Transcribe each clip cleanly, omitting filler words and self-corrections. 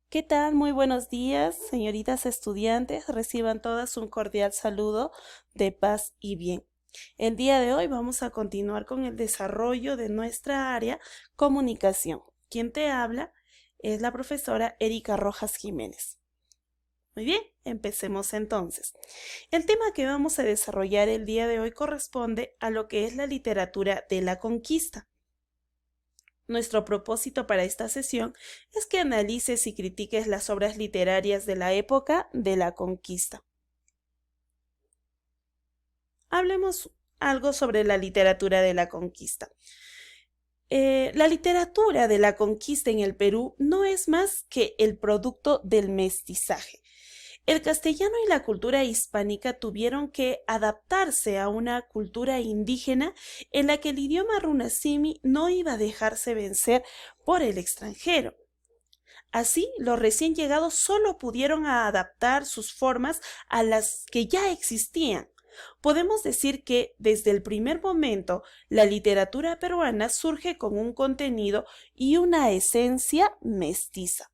¿Qué tal? Muy buenos días, señoritas estudiantes. Reciban todas un cordial saludo de paz y bien. El día de hoy vamos a continuar con el desarrollo de nuestra área comunicación. Quien te habla es la profesora Erika Rojas Jiménez. Muy bien, empecemos entonces. El tema que vamos a desarrollar el día de hoy corresponde a lo que es la literatura de la conquista. Nuestro propósito para esta sesión es que analices y critiques las obras literarias de la época de la conquista. Hablemos algo sobre la literatura de la conquista. La literatura de la conquista en el Perú no es más que el producto del mestizaje. El castellano y la cultura hispánica tuvieron que adaptarse a una cultura indígena en la que el idioma runasimi no iba a dejarse vencer por el extranjero. Así, los recién llegados solo pudieron adaptar sus formas a las que ya existían. Podemos decir que desde el primer momento la literatura peruana surge con un contenido y una esencia mestiza.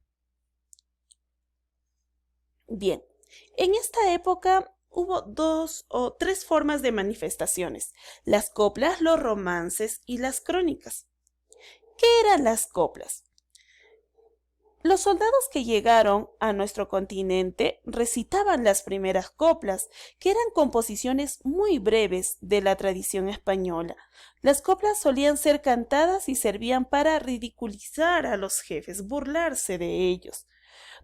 Bien, en esta época hubo dos o tres formas de manifestaciones: las coplas, los romances y las crónicas. ¿Qué eran las coplas? Los soldados que llegaron a nuestro continente recitaban las primeras coplas, que eran composiciones muy breves de la tradición española. Las coplas solían ser cantadas y servían para ridiculizar a los jefes, burlarse de ellos.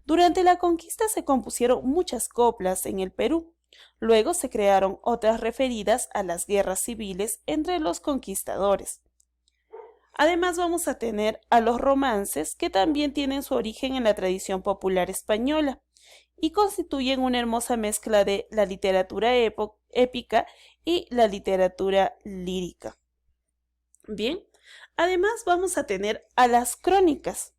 Durante la conquista se compusieron muchas coplas en el Perú. Luego se crearon otras referidas a las guerras civiles entre los conquistadores. Además vamos a tener a los romances, que también tienen su origen en la tradición popular española y constituyen una hermosa mezcla de la literatura épica y la literatura lírica. Bien, además vamos a tener a las crónicas.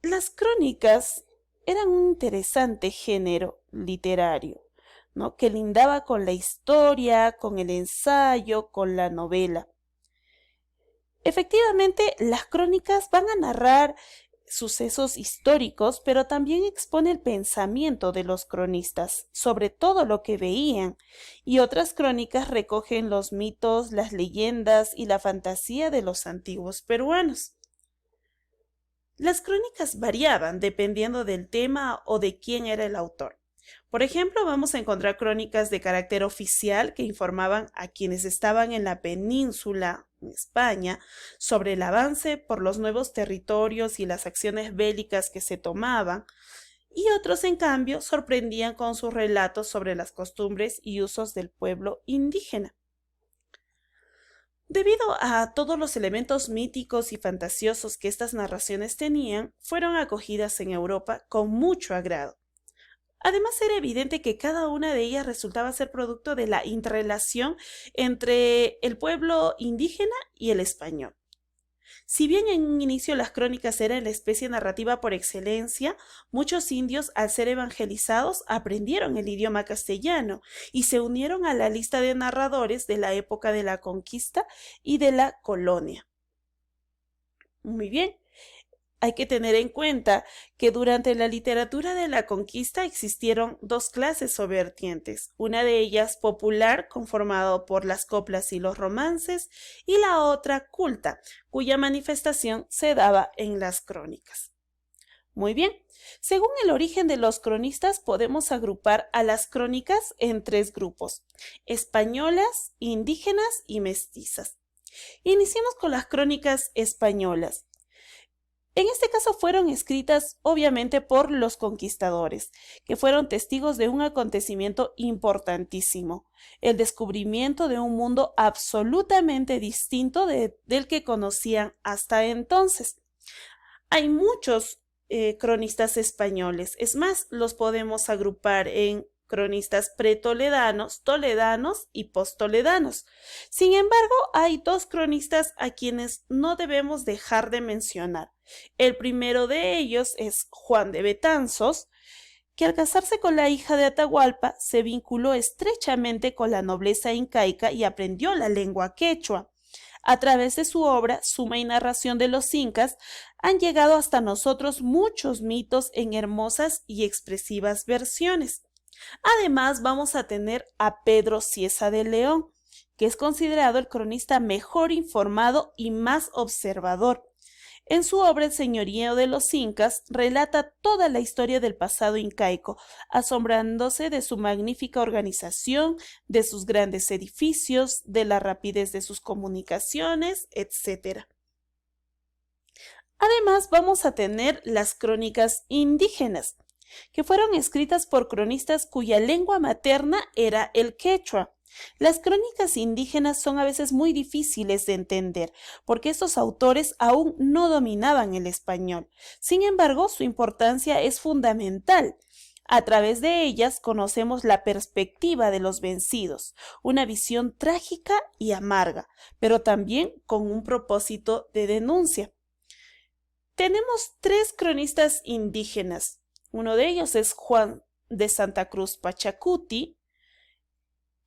Las crónicas eran un interesante género literario, ¿no?, que lindaba con la historia, con el ensayo, con la novela. Efectivamente, las crónicas van a narrar sucesos históricos, pero también expone el pensamiento de los cronistas sobre todo lo que veían, y otras crónicas recogen los mitos, las leyendas y la fantasía de los antiguos peruanos. Las crónicas variaban dependiendo del tema o de quién era el autor. Por ejemplo, vamos a encontrar crónicas de carácter oficial que informaban a quienes estaban en la península, en España, sobre el avance por los nuevos territorios y las acciones bélicas que se tomaban, y otros, en cambio, sorprendían con sus relatos sobre las costumbres y usos del pueblo indígena. Debido a todos los elementos míticos y fantasiosos que estas narraciones tenían, fueron acogidas en Europa con mucho agrado. Además, era evidente que cada una de ellas resultaba ser producto de la interrelación entre el pueblo indígena y el español. Si bien en un inicio las crónicas eran la especie narrativa por excelencia, muchos indios, al ser evangelizados, aprendieron el idioma castellano y se unieron a la lista de narradores de la época de la conquista y de la colonia. Muy bien. Hay que tener en cuenta que durante la literatura de la conquista existieron dos clases o vertientes, una de ellas popular, conformado por las coplas y los romances, y la otra culta, cuya manifestación se daba en las crónicas. Muy bien, según el origen de los cronistas podemos agrupar a las crónicas en tres grupos: españolas, indígenas y mestizas. Iniciemos con las crónicas españolas. En este caso fueron escritas obviamente por los conquistadores, que fueron testigos de un acontecimiento importantísimo: el descubrimiento de un mundo absolutamente distinto del que conocían hasta entonces. Hay muchos cronistas españoles, es más, los podemos agrupar en cronistas pretoledanos, toledanos y posttoledanos. Sin embargo, hay dos cronistas a quienes no debemos dejar de mencionar. El primero de ellos es Juan de Betanzos, que al casarse con la hija de Atahualpa se vinculó estrechamente con la nobleza incaica y aprendió la lengua quechua. A través de su obra, Suma y Narración de los Incas, han llegado hasta nosotros muchos mitos en hermosas y expresivas versiones. Además, vamos a tener a Pedro Cieza de León, que es considerado el cronista mejor informado y más observador. En su obra El señorío de los Incas relata toda la historia del pasado incaico, asombrándose de su magnífica organización, de sus grandes edificios, de la rapidez de sus comunicaciones, etc. Además, vamos a tener las crónicas indígenas, que fueron escritas por cronistas cuya lengua materna era el quechua. Las crónicas indígenas son a veces muy difíciles de entender, porque estos autores aún no dominaban el español. Sin embargo, su importancia es fundamental. A través de ellas conocemos la perspectiva de los vencidos, una visión trágica y amarga, pero también con un propósito de denuncia. Tenemos 3 cronistas indígenas. Uno de ellos es Juan de Santa Cruz Pachacuti,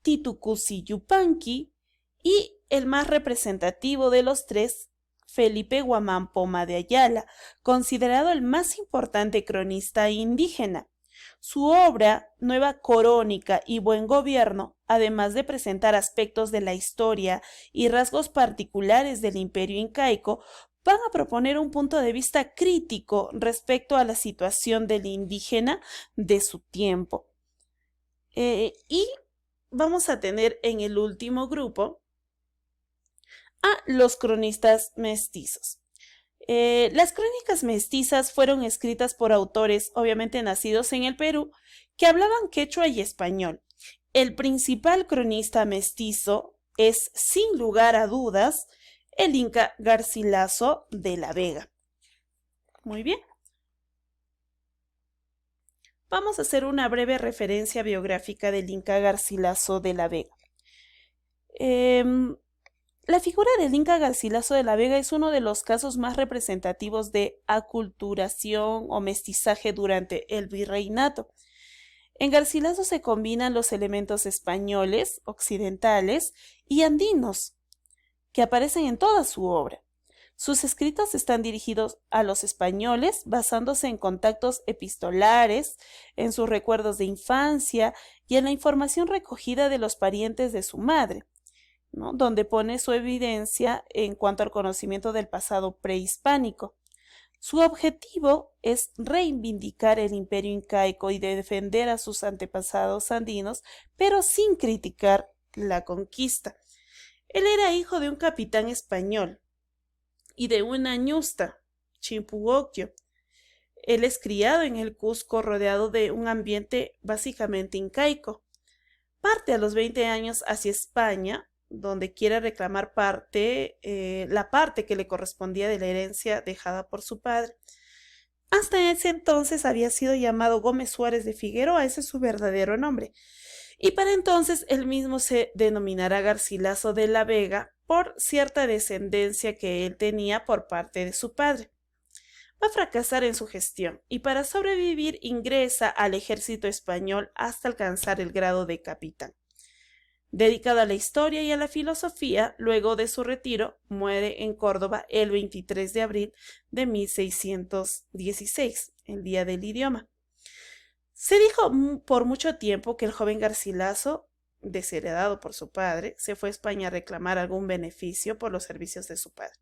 Titucuzi Yupanqui y el más representativo de los 3, Felipe Guamán Poma de Ayala, considerado el más importante cronista indígena. Su obra, Nueva Corónica y Buen Gobierno, además de presentar aspectos de la historia y rasgos particulares del imperio incaico, van a proponer un punto de vista crítico respecto a la situación del indígena de su tiempo. Y vamos a tener en el último grupo a los cronistas mestizos. Las crónicas mestizas fueron escritas por autores, obviamente nacidos en el Perú, que hablaban quechua y español. El principal cronista mestizo es, sin lugar a dudas, el Inca Garcilaso de la Vega. Muy bien. Vamos a hacer una breve referencia biográfica del Inca Garcilaso de la Vega. La figura del Inca Garcilaso de la Vega es uno de los casos más representativos de aculturación o mestizaje durante el virreinato. En Garcilaso se combinan los elementos españoles, occidentales y andinos, que aparecen en toda su obra. Sus escritos están dirigidos a los españoles, basándose en contactos epistolares, en sus recuerdos de infancia y en la información recogida de los parientes de su madre, ¿no?, donde pone su evidencia en cuanto al conocimiento del pasado prehispánico. Su objetivo es reivindicar el imperio incaico y de defender a sus antepasados andinos, pero sin criticar la conquista. Él era hijo de un capitán español y de una ñusta, Chimpuoquio. Él es criado en el Cusco rodeado de un ambiente básicamente incaico. Parte a los 20 años hacia España, donde quiere reclamar la parte que le correspondía de la herencia dejada por su padre. Hasta ese entonces había sido llamado Gómez Suárez de Figueroa, ese es su verdadero nombre. Y para entonces él mismo se denominará Garcilaso de la Vega por cierta descendencia que él tenía por parte de su padre. Va a fracasar en su gestión y para sobrevivir ingresa al ejército español hasta alcanzar el grado de capitán. Dedicado a la historia y a la filosofía, luego de su retiro, muere en Córdoba el 23 de abril de 1616, el Día del Idioma. Se dijo por mucho tiempo que el joven Garcilaso, desheredado por su padre, se fue a España a reclamar algún beneficio por los servicios de su padre.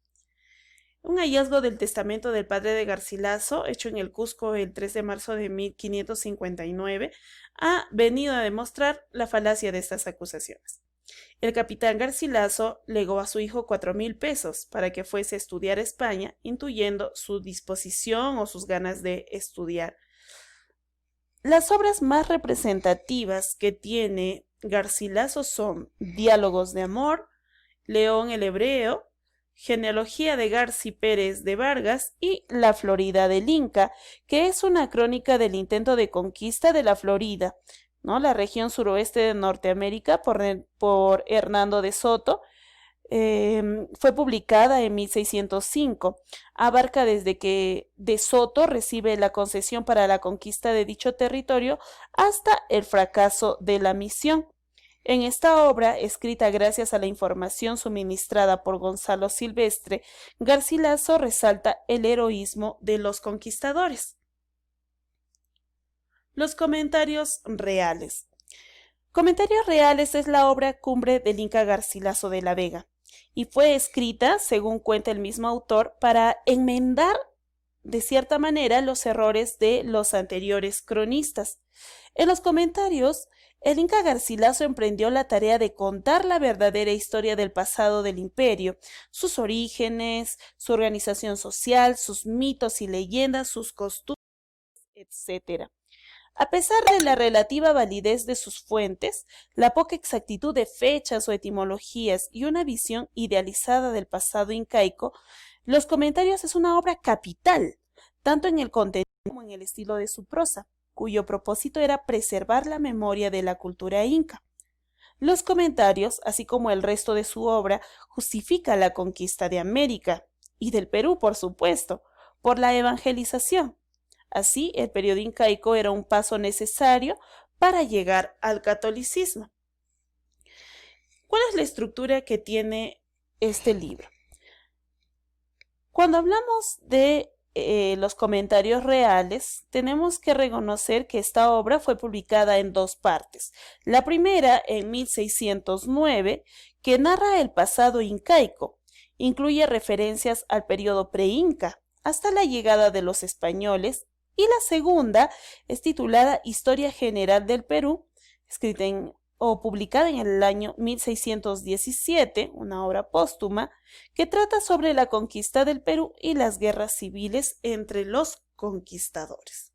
Un hallazgo del testamento del padre de Garcilaso, hecho en el Cusco el 3 de marzo de 1559, ha venido a demostrar la falacia de estas acusaciones. El capitán Garcilaso legó a su hijo 4,000 pesos para que fuese a estudiar a España, intuyendo su disposición o sus ganas de estudiar. Las obras más representativas que tiene Garcilaso son Diálogos de Amor, León el Hebreo, Genealogía de Garci Pérez de Vargas y La Florida del Inca, que es una crónica del intento de conquista de la Florida, ¿no?, la región suroeste de Norteamérica por Hernando de Soto. Fue publicada en 1605. Abarca desde que de Soto recibe la concesión para la conquista de dicho territorio hasta el fracaso de la misión. En esta obra, escrita gracias a la información suministrada por Gonzalo Silvestre, Garcilaso resalta el heroísmo de los conquistadores. Los comentarios reales. Comentarios reales es la obra cumbre del Inca Garcilaso de la Vega y fue escrita, según cuenta el mismo autor, para enmendar de cierta manera los errores de los anteriores cronistas. En los comentarios, el Inca Garcilaso emprendió la tarea de contar la verdadera historia del pasado del imperio, sus orígenes, su organización social, sus mitos y leyendas, sus costumbres, etc. A pesar de la relativa validez de sus fuentes, la poca exactitud de fechas o etimologías y una visión idealizada del pasado incaico, Los Comentarios es una obra capital, tanto en el contenido como en el estilo de su prosa, cuyo propósito era preservar la memoria de la cultura inca. Los Comentarios, así como el resto de su obra, justifica la conquista de América, y del Perú, por supuesto, por la evangelización. Así, el periodo incaico era un paso necesario para llegar al catolicismo. ¿Cuál es la estructura que tiene este libro? Cuando hablamos de los comentarios reales, tenemos que reconocer que esta obra fue publicada en dos partes. La primera, en 1609, que narra el pasado incaico, incluye referencias al periodo pre-inca, hasta la llegada de los españoles, y la segunda es titulada Historia General del Perú, escrita o publicada en el año 1617, una obra póstuma, que trata sobre la conquista del Perú y las guerras civiles entre los conquistadores.